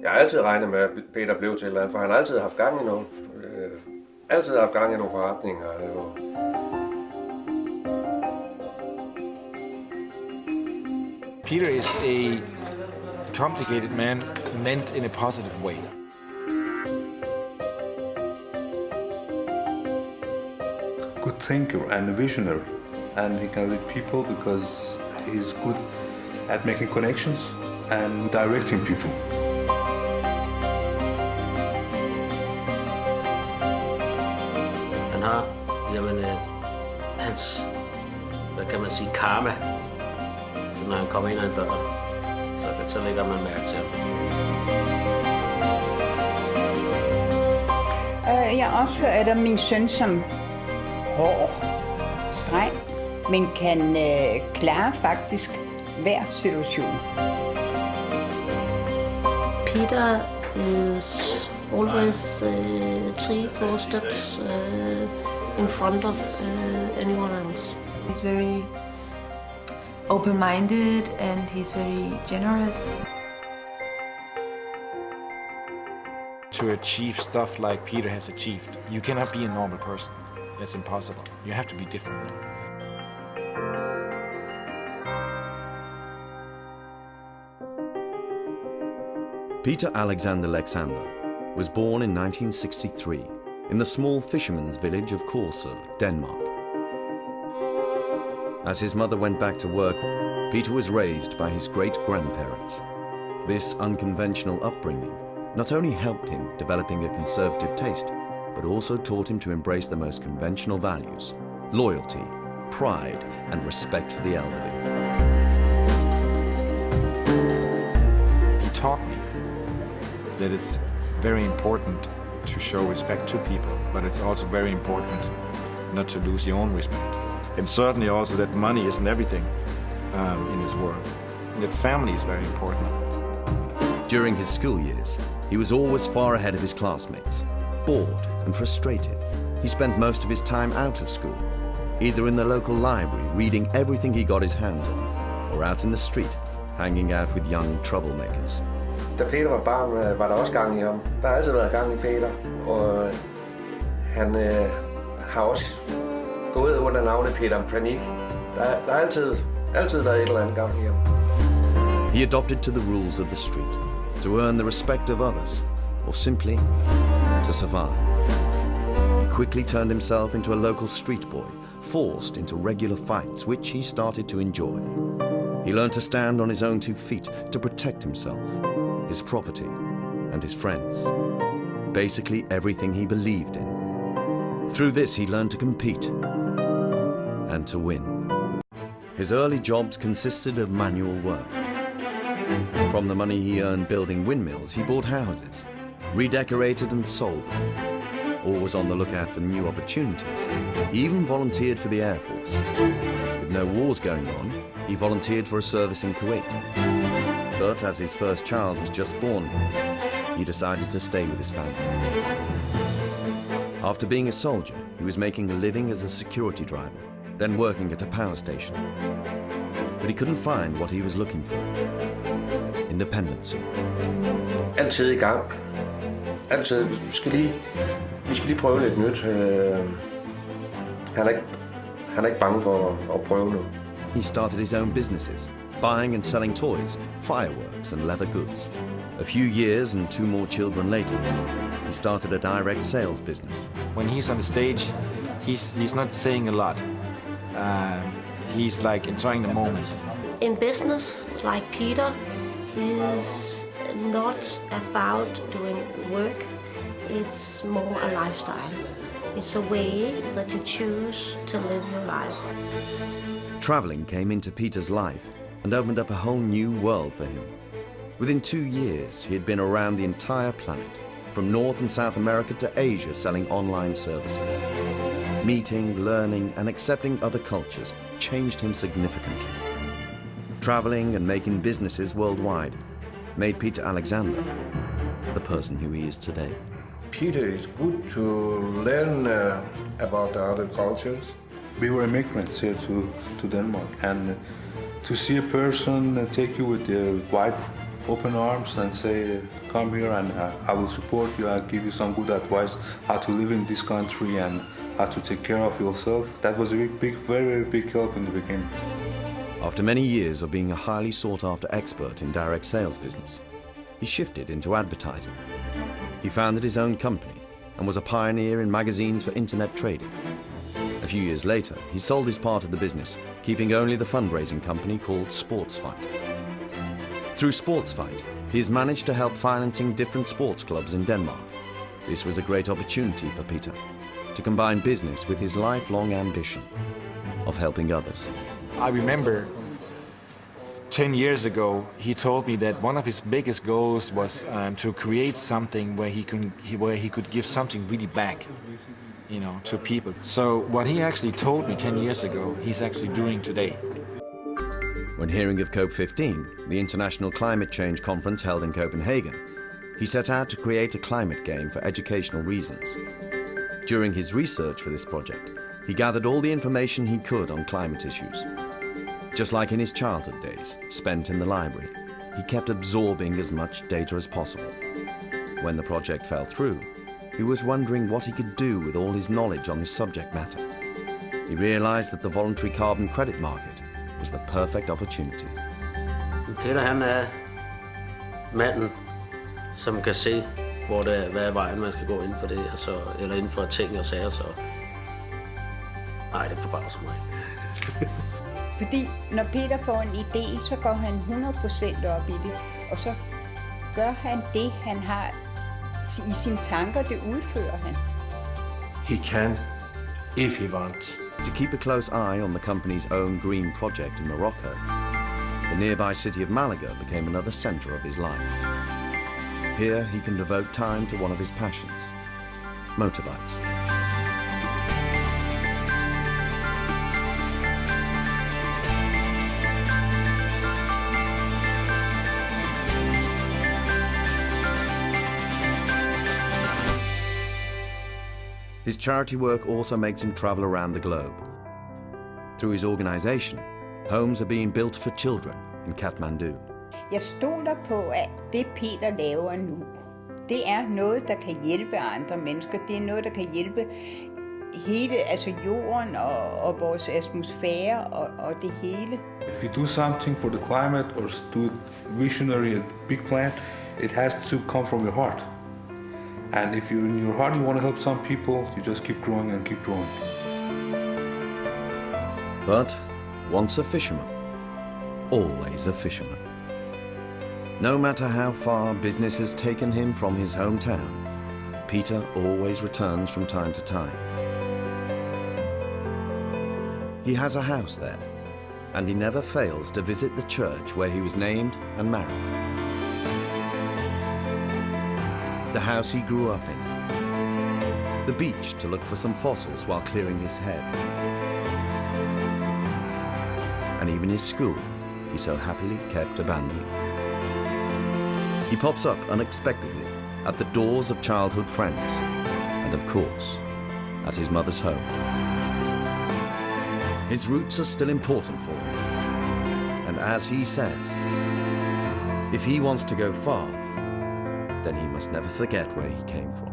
Jeg har altid regnet med, at Peter blev til et eller andet, for han har altid haft gang i noget. Altid haft gang i nogle forretninger. Peter is a complicated man, meant in a positive way. Good thinker and a visionary, and he can lead people because he's good at making connections and directing people. Han har, hans, hvad kan man sige, karma. Så når han kommer ind ad en dør, så lægger man mærke til ham. Jeg opfører min søn som hård, streng, men kan klare faktisk hver situation. Peter is always 3-4 steps in front of anyone else. He's very open-minded and he's very generous. To achieve stuff like Peter has achieved, you cannot be a normal person. That's impossible. You have to be different. Peter Alexander Lexander was born in 1963 in the small fisherman's village of Korsør, Denmark. As his mother went back to work, Peter was raised by his great-grandparents. This unconventional upbringing not only helped him developing a conservative taste, but also taught him to embrace the most conventional values: loyalty, pride, and respect for the elderly. He taught me that it's very important to show respect to people, but it's also very important not to lose your own respect. And certainly also that money isn't everything in this world. And that family is very important. During his school years, he was always far ahead of his classmates. Bored and frustrated, he spent most of his time out of school, either in the local library reading everything he got his hands on, or out in the street hanging out with young troublemakers. Da Peter var barn, var der også gang i ham. Der har altid været gang i Peter, og han har også gået under navnet Peter Panik. Der har altid været et eller andet gang i ham. He adopted to the rules of the street, to earn the respect of others, or simply to survive. He quickly turned himself into a local street boy, forced into regular fights, which he started to enjoy. He learned to stand on his own 2 feet, to protect himself, his property, and his friends. Basically everything he believed in. Through this, he learned to compete and to win. His early jobs consisted of manual work. From the money he earned building windmills, he bought houses, redecorated and sold them. Always on the lookout for new opportunities, he even volunteered for the Air Force. With no wars going on, he volunteered for a service in Kuwait. But as his first child was just born, he decided to stay with his family. After being a soldier, he was making a living as a security driver, then working at a power station. But he couldn't find what he was looking for. Independence. Altid i gang. Altid. Vi skal lige prøve lidt nyt. Han er ikke bange for at prøve noget. He started his own businesses, buying and selling toys, fireworks and leather goods. A few years and 2 more children later, he started a direct sales business. When he's on the stage, he's not saying a lot. He's like enjoying the moment. In business, like Peter, is not about doing work. It's more a lifestyle. It's a way that you choose to live your life. Traveling came into Peter's life and opened up a whole new world for him. Within 2 years, he had been around the entire planet, from North and South America to Asia, selling online services. Meeting, learning, and accepting other cultures changed him significantly. Traveling and making businesses worldwide made Peter Alexander the person who he is today. Peter is good to learn about the other cultures. We were immigrants here to Denmark, and to see a person take you with the white open arms and say, come here and I will support you, I'll give you some good advice how to live in this country and how to take care of yourself. That was a very, very big help in the beginning. After many years of being a highly sought-after expert in direct sales business, he shifted into advertising. He founded his own company and was a pioneer in magazines for internet trading. A few years later, he sold his part of the business, keeping only the fundraising company called SportsFight. Through SportsFight, he has managed to help financing different sports clubs in Denmark. This was a great opportunity for Peter to combine business with his lifelong ambition of helping others. I remember 10 years ago, he told me that one of his biggest goals was to create something where he could give something really back, you know, to people. So what he actually told me 10 years ago, he's actually doing today. When hearing of COP15, the international climate change conference held in Copenhagen, he set out to create a climate game for educational reasons. During his research for this project, he gathered all the information he could on climate issues. Just like in his childhood days, spent in the library, he kept absorbing as much data as possible. When the project fell through, he was wondering what he could do with all his knowledge on this subject matter. He realized that the voluntary carbon credit market was the perfect opportunity. Peter, han er manden, som kan se, hvad er vejen, man skal gå inden for det, altså, eller inden for ting og sager, så nej, det forbavser mig ikke. Fordi når Peter får en idé, så går han 100% op i det, og så gør han det, han har i sine tanker, det udfører han. He can, if he wants. To keep a close eye on the company's own green project in Morocco, the nearby city of Malaga became another center of his life. Here he can devote time to one of his passions, motorbikes. His charity work also makes him travel around the globe. Through his organization, homes are being built for children in Kathmandu. Jeg stoler på, at det Peter laver nu, det er noget, der kan hjælpe andre mennesker. Det er noget, der kan hjælpe hele, altså jorden og vores atmosfære og det hele. If you do something for the climate or do visionary, a big plan, it has to come from your heart. And if you're in your heart, you want to help some people, you just keep growing and keep growing. But once a fisherman, always a fisherman. No matter how far business has taken him from his hometown, Peter always returns from time to time. He has a house there, and he never fails to visit the church where he was named and married. The house he grew up in, the beach to look for some fossils while clearing his head, and even his school he so happily kept abandoning. He pops up unexpectedly at the doors of childhood friends, and of course, at his mother's home. His roots are still important for him, and as he says, if he wants to go far, then he must never forget where he came from.